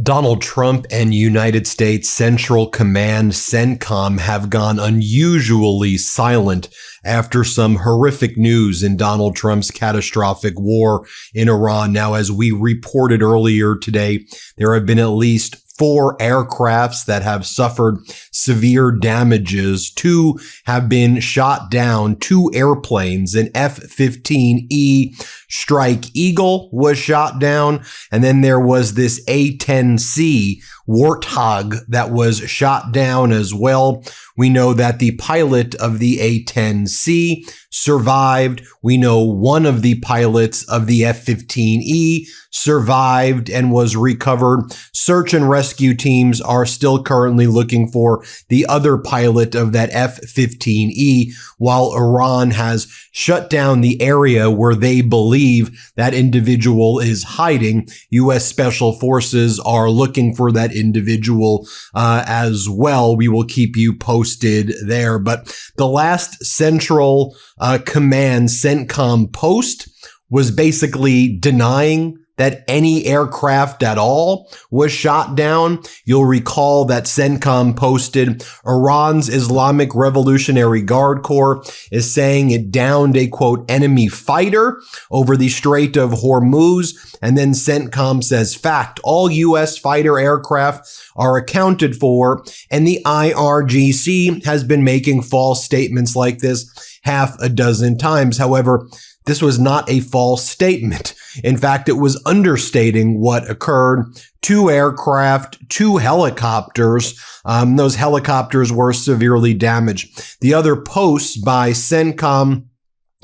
Donald Trump and United States Central Command CENTCOM have gone unusually silent after some horrific news in Donald Trump's catastrophic war in Iran. Now, as we reported earlier today, there have been at least 4 aircrafts that have suffered severe damages. 2 have been shot down. 2 airplanes, an F-15E Strike Eagle was shot down. And then there was this A-10C Warthog that was shot down as well. We know that the pilot of the A-10C survived. We know one of the pilots of the F-15E survived and was recovered. Search and rescue teams are still currently looking for the other pilot of that F-15E, while Iran has shut down the area where they believe that individual is hiding. U.S. Special Forces are looking for that individual as well. We will keep you posted there. But the last Central Command CENTCOM post was basically denying that any aircraft at all was shot down. You'll recall that CENTCOM posted Iran's Islamic Revolutionary Guard Corps is saying it downed a, quote, enemy fighter over the Strait of Hormuz. And then CENTCOM says, fact, all U.S. fighter aircraft are accounted for. And the IRGC has been making false statements like this half a dozen times. However, this was not a false statement. In fact, it was understating what occurred. 2 aircraft, 2 helicopters. Those helicopters were severely damaged. The other posts by CENTCOM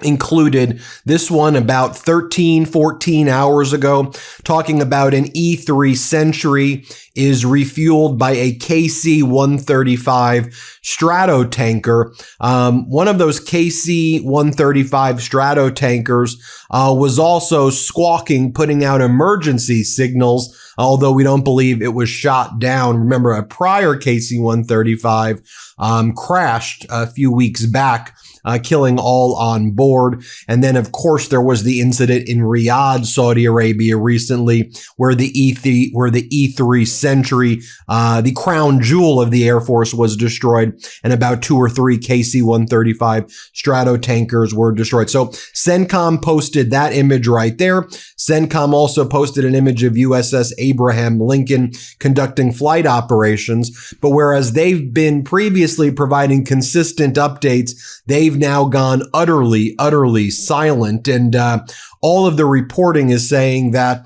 included this one about 14 hours ago, talking about an E-3 Sentry is refueled by a KC-135 Stratotanker. One of those KC-135 Stratotankers was also squawking, putting out emergency signals, although we don't believe it was shot down. Remember, a prior KC-135 crashed a few weeks back, killing all on board. And then, of course, there was the incident in Riyadh, Saudi Arabia recently, where the E-3 Sentry, the crown jewel of the Air Force, was destroyed, and about 2 or 3 KC-135 Stratotankers were destroyed. So CENTCOM posted that image right there. CENTCOM also posted an image of USS Abraham Lincoln conducting flight operations. But whereas they've been previously providing consistent updates, they've now gone utterly silent. And all of the reporting is saying that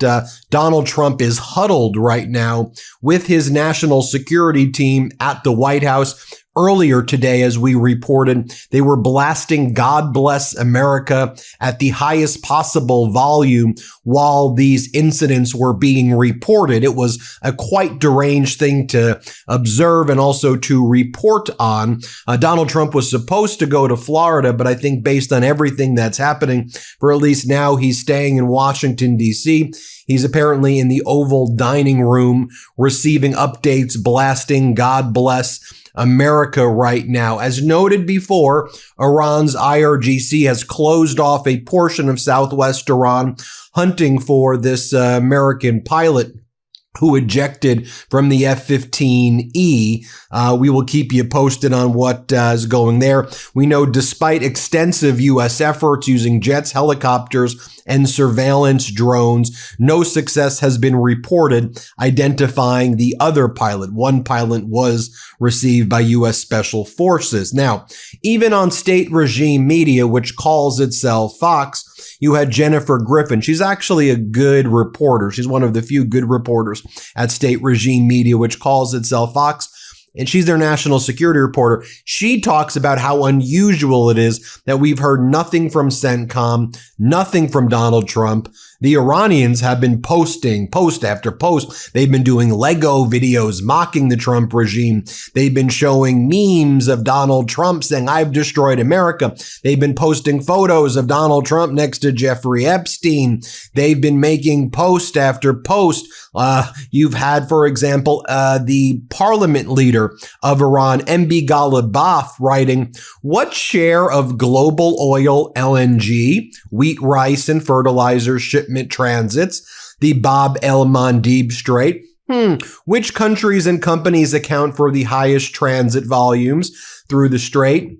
Donald Trump is huddled right now with his national security team at the White House. Earlier today, as we reported, they were blasting God Bless America at the highest possible volume while these incidents were being reported. It was a quite deranged thing to observe and also to report on. Donald Trump was supposed to go to Florida, but I think based on everything that's happening, for at least now, he's staying in Washington, D.C. He's apparently in the Oval Dining Room receiving updates, blasting God Bless America right now. As noted before, Iran's IRGC has closed off a portion of southwest Iran, hunting for this American pilot who ejected from the F-15E. We will keep you posted on what is going there. We know despite extensive U.S. efforts using jets, helicopters, and surveillance drones, no success has been reported identifying the other pilot. One pilot was received by U.S. Special Forces. Now, even on state regime media, which calls itself Fox, you had Jennifer Griffin. She's actually a good reporter. She's one of the few good reporters at state regime media, which calls itself Fox. And she's their national security reporter. She talks about how unusual it is that we've heard nothing from CENTCOM, nothing from Donald Trump. The Iranians have been posting post after post. They've been doing Lego videos mocking the Trump regime. They've been showing memes of Donald Trump saying, I've destroyed America. They've been posting photos of Donald Trump next to Jeffrey Epstein. They've been making post after post. You've had, for example, the parliament leader of Iran, MB Ghalibaf, writing, what share of global oil, LNG, wheat, rice, and fertilizer shipment transits the Bab el Mandeb Strait Which countries and companies account for the highest transit volumes through the strait?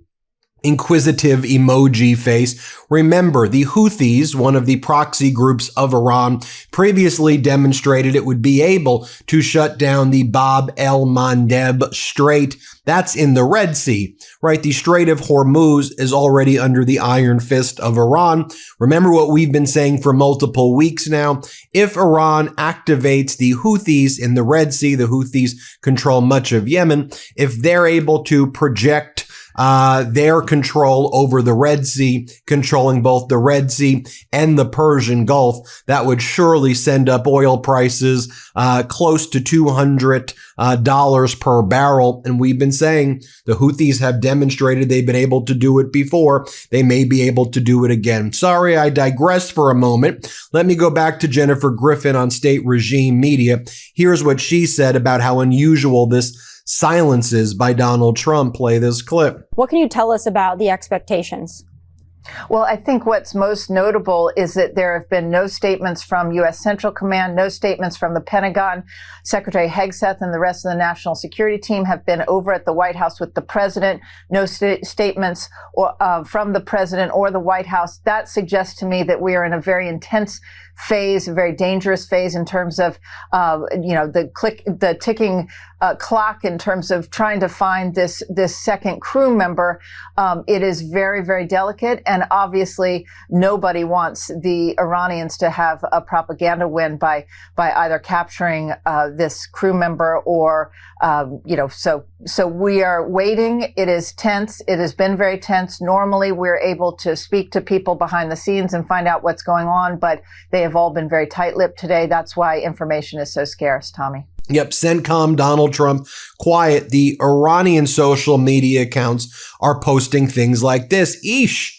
Inquisitive emoji face. Remember, the Houthis, one of the proxy groups of Iran, previously demonstrated it would be able to shut down the Bab el-Mandeb Strait. That's in the Red Sea, right? The Strait of Hormuz is already under the iron fist of Iran. Remember what we've been saying for multiple weeks now. If Iran activates the Houthis in the Red Sea, the Houthis control much of Yemen. If they're able to project their control over the Red Sea, controlling both the Red Sea and the Persian Gulf, that would surely send up oil prices close to $200 per barrel. And we've been saying the Houthis have demonstrated they've been able to do it before. They may be able to do it again. Sorry, I digressed for a moment. Let me go back to Jennifer Griffin on State Regime Media. Here's what she said about how unusual this silences by Donald Trump. Play this clip. What can you tell us about the expectations? Well, I think what's most notable is that there have been no statements from US Central Command, no statements from the Pentagon. Secretary Hegseth and the rest of the national security team have been over at the White House with the president. No statements from the president or the White House. That suggests to me that we are in a very intense phase, a very dangerous phase in terms of, the ticking clock in terms of trying to find this second crew member. It is very, very delicate, and obviously nobody wants the Iranians to have a propaganda win by either capturing this crew member or so we are waiting. It is tense. It has been very tense. Normally we're able to speak to people behind the scenes and find out what's going on, but they have all been very tight-lipped today. That's why information is so scarce, Tommy. Yep, CENTCOM, Donald Trump, quiet. The Iranian social media accounts are posting things like this. Eesh,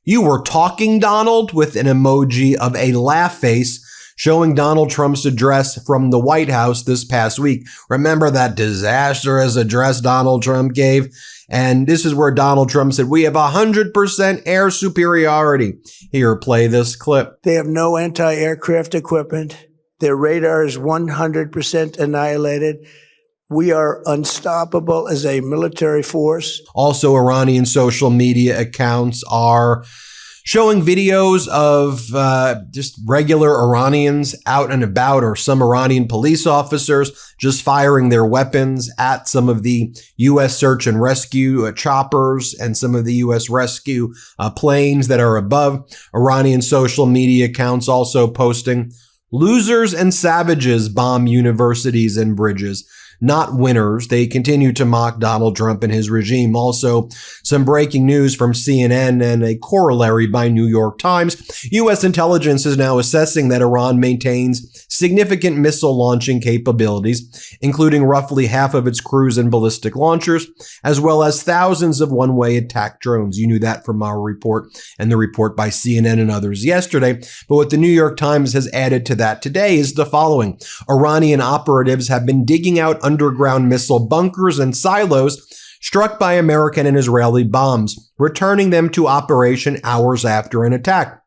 you were talking, Donald, with an emoji of a laugh face showing Donald Trump's address from the White House this past week. Remember that disastrous address Donald Trump gave? And this is where Donald Trump said, we have 100% air superiority. Here, play this clip. They have no anti-aircraft equipment. Their radar is 100% annihilated. We are unstoppable as a military force. Also, Iranian social media accounts are showing videos of just regular Iranians out and about, or some Iranian police officers just firing their weapons at some of the U.S. search and rescue choppers and some of the U.S. rescue planes that are above. Iranian social media accounts also posting, losers and savages bomb universities and bridges, not winners. They continue to mock Donald Trump and his regime. Also, some breaking news from CNN and a corollary by New York Times. U.S. intelligence is now assessing that Iran maintains significant missile launching capabilities, including roughly half of its cruise and ballistic launchers, as well as thousands of one-way attack drones. You knew that from our report and the report by CNN and others yesterday. But what the New York Times has added to that today is the following. Iranian operatives have been digging out underground missile bunkers and silos struck by American and Israeli bombs, returning them to operation hours after an attack.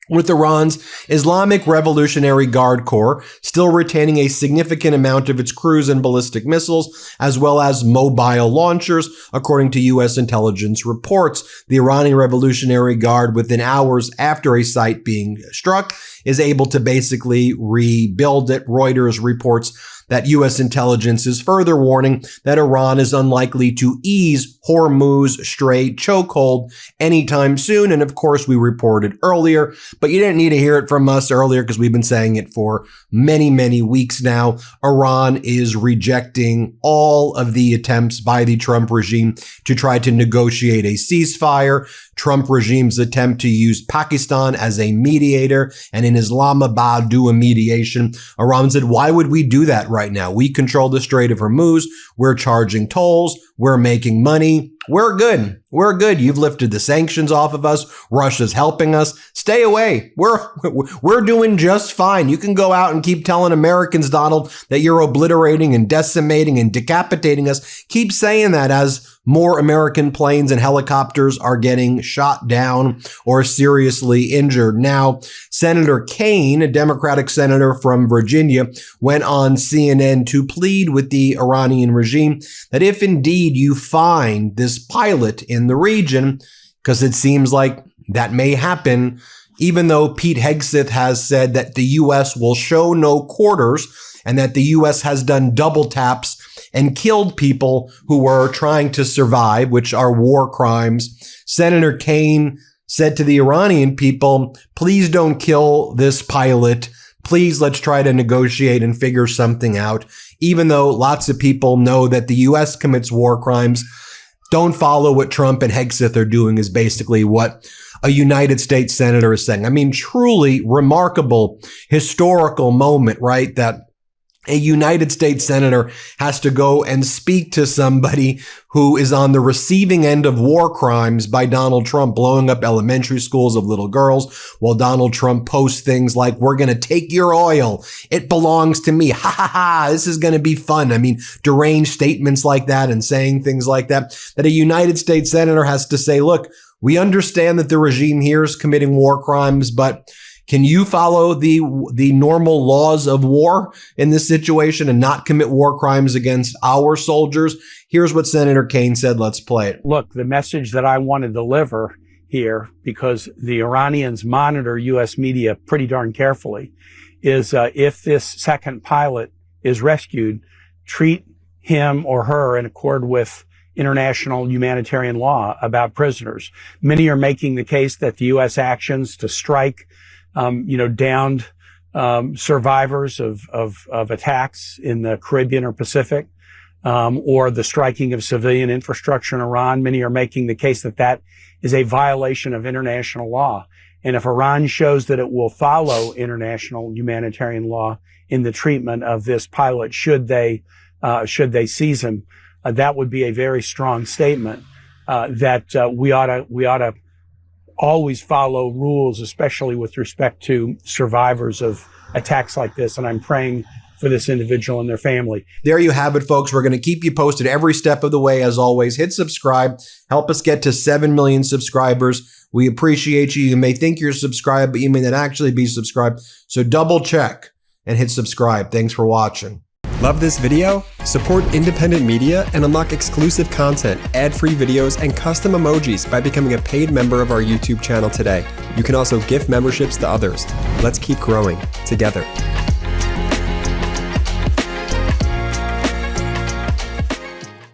With Iran's Islamic Revolutionary Guard Corps still retaining a significant amount of its cruise and ballistic missiles, as well as mobile launchers, according to U.S. intelligence reports. The Iranian Revolutionary Guard, within hours after a site being struck, is able to basically rebuild it. Reuters reports that U.S. intelligence is further warning that Iran is unlikely to ease Hormuz Strait chokehold anytime soon. And of course, we reported earlier, but you didn't need to hear it from us earlier because we've been saying it for many, many weeks now. Iran is rejecting all of the attempts by the Trump regime to try to negotiate a ceasefire. Trump regime's attempt to use Pakistan as a mediator and in Islamabad do a mediation. Iran said, why would we do that right now? We control the Strait of Hormuz. We're charging tolls. We're making money. We're good. We're good. You've lifted the sanctions off of us. Russia's helping us. Stay away. We're doing just fine. You can go out and keep telling Americans, Donald, that you're obliterating and decimating and decapitating us. Keep saying that as more American planes and helicopters are getting shot down or seriously injured. Now, Senator Kaine, a Democratic senator from Virginia, went on CNN to plead with the Iranian regime that if indeed you find this pilot in the region, because it seems like that may happen, even though Pete Hegseth has said that the U.S. will show no quarters and that the U.S. has done double taps and killed people who were trying to survive, which are war crimes. Senator Kaine said to the Iranian people, please don't kill this pilot. Please, let's try to negotiate and figure something out. Even though lots of people know that the U.S. commits war crimes, don't follow what Trump and Hegseth are doing is basically what a United States senator is saying. I mean, truly remarkable historical moment, right? That a United States senator has to go and speak to somebody who is on the receiving end of war crimes by Donald Trump, blowing up elementary schools of little girls, while Donald Trump posts things like, we're going to take your oil. It belongs to me. Ha ha ha. This is going to be fun. I mean, deranged statements like that and saying things like that a United States senator has to say, look, we understand that the regime here is committing war crimes, but can you follow the normal laws of war in this situation and not commit war crimes against our soldiers? Here's what Senator Kaine said. Let's play it. Look, the message that I want to deliver here, because the Iranians monitor U.S. media pretty darn carefully, is if this second pilot is rescued, treat him or her in accord with international humanitarian law about prisoners. Many are making the case that the U.S. actions to strike downed survivors of attacks in the Caribbean or Pacific, or the striking of civilian infrastructure in Iran. Many are making the case that that is a violation of international law. And if Iran shows that it will follow international humanitarian law in the treatment of this pilot, should they seize him, that would be a very strong statement that we ought to always follow rules, especially with respect to survivors of attacks like this. And I'm praying for this individual and their family. There you have it, folks. We're going to keep you posted every step of the way. As always, hit subscribe. Help us get to 7 million subscribers. We appreciate you. You may think you're subscribed, but you may not actually be subscribed. So double check and hit subscribe. Thanks for watching. Love this video? Support independent media and unlock exclusive content, ad-free videos, and custom emojis by becoming a paid member of our YouTube channel today. You can also gift memberships to others. Let's keep growing together.